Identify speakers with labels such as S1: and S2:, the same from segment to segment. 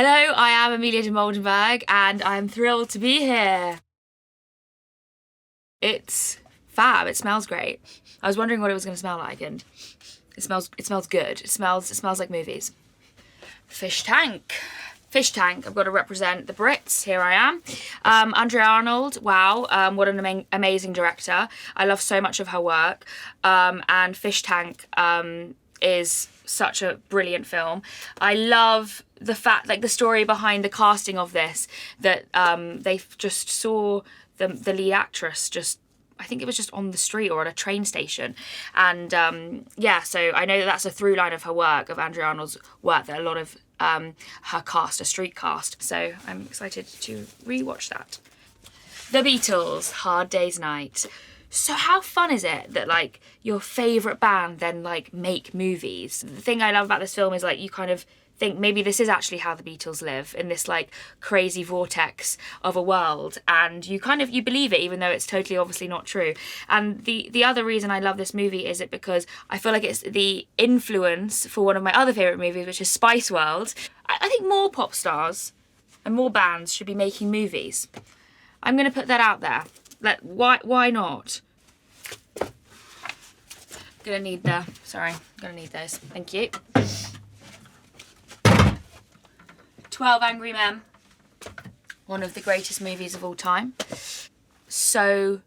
S1: Hello, I am Amelia Dimoldenberg and I'm thrilled to be here. It's fab, it smells great. I was wondering what it was going to smell like and it smells good. It smells like movies. Fish tank. Fish tank, I've got to represent the Brits, here I am. Andrea Arnold, wow, what an amazing director. I love so much of her work. And Fish Tank is such a brilliant film. I love the fact, like the story behind the casting of this, that they just saw the lead actress I think it was just on the street or at a train station. And yeah, so I know that that's a through line of her work, of Andrea Arnold's work, that a lot of her cast, a street cast. So I'm excited to rewatch that. The Beatles, Hard Day's Night. So how fun is it that like your favourite band then like make movies? The thing I love about this film is like you kind of think maybe this is actually how the Beatles live, in this like crazy vortex of a world, and you believe it even though it's totally obviously not true. And the other reason I love this movie is it because I feel like it's the influence for one of my other favourite movies, which is Spice World. I think more pop stars and more bands should be making movies. I'm going to put that out there. Why not? Gonna need those. Thank you. 12 Angry Men, one of the greatest movies of all time. So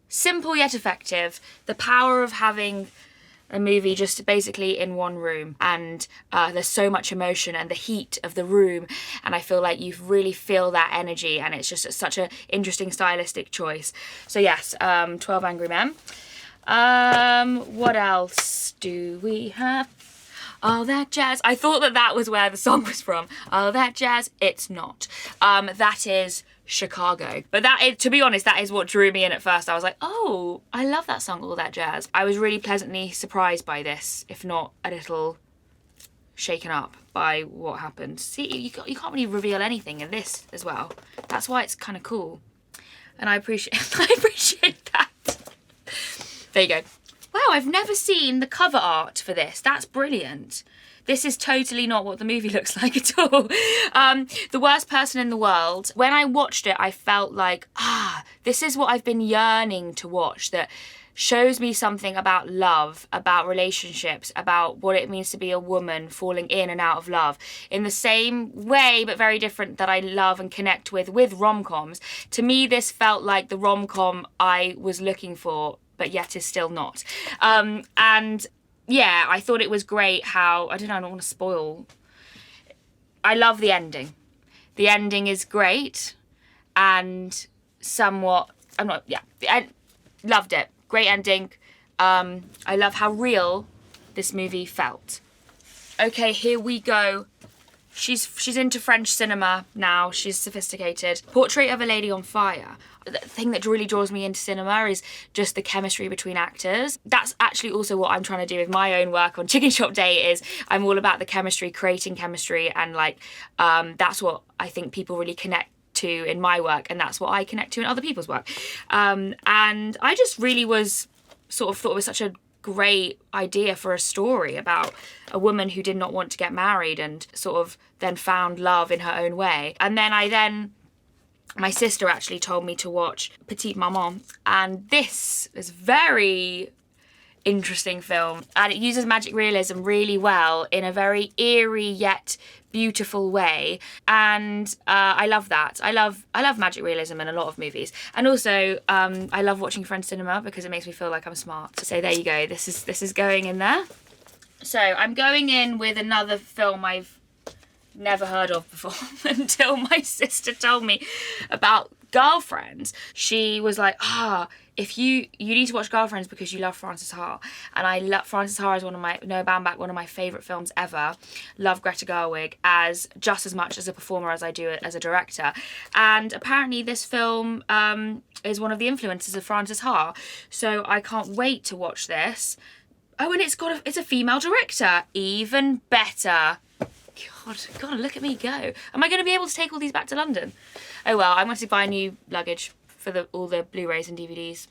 S1: simple yet effective. The power of having a movie just basically in one room, and there's so much emotion and the heat of the room, and I feel like you really feel that energy, and it's just such an interesting stylistic choice. So yes, 12 Angry Men. What else do we have? All That Jazz. I thought that was where the song was from. All That Jazz. It's not. That is Chicago. But to be honest, that is what drew me in at first. I was like, oh, I love that song, All That Jazz. I was really pleasantly surprised by this, if not a little shaken up by what happened. See, you can't really reveal anything in this as well. That's why it's kind of cool. And I appreciate that. There you go. Wow, I've never seen the cover art for this. That's brilliant. This is totally not what the movie looks like at all. The Worst Person in the World. When I watched it, I felt like, this is what I've been yearning to watch, that shows me something about love, about relationships, about what it means to be a woman falling in and out of love. In the same way, but very different, that I love and connect with rom-coms. To me, this felt like the rom-com I was looking for, but yet is still not. And yeah, I thought it was great how, I don't want to spoil. I love the ending. The ending is great and somewhat, loved it. Great ending. I love how real this movie felt. Okay, here we go. She's into French cinema now. She's sophisticated. Portrait of a Lady on Fire. The thing that really draws me into cinema is just the chemistry between actors. That's actually also what I'm trying to do with my own work on Chicken Shop Day, is I'm all about the chemistry, creating chemistry, and like that's what I think people really connect to in my work, and that's what I connect to in other people's work. And I just really thought it was such a great idea for a story about a woman who did not want to get married and sort of then found love in her own way. And then my sister actually told me to watch Petite Maman, and this is very interesting film, and it uses magic realism really well in a very eerie yet beautiful way, and I love that. I love magic realism in a lot of movies, and also I love watching French cinema because it makes me feel like I'm smart. So there you go. This is going in there. So I'm going in with another film I've never heard of before until my sister told me about Girlfriends. She was like, if you need to watch Girlfriends because you love Frances Ha. And I love Frances Ha is one of my favourite films ever. Love Greta Gerwig just as much as a performer as I do it as a director. And apparently this film is one of the influences of Frances Ha. So I can't wait to watch this. Oh, and it's a female director. Even better. God, look at me go. Am I going to be able to take all these back to London? Oh well, I'm going to buy new luggage for all the Blu-rays and DVDs.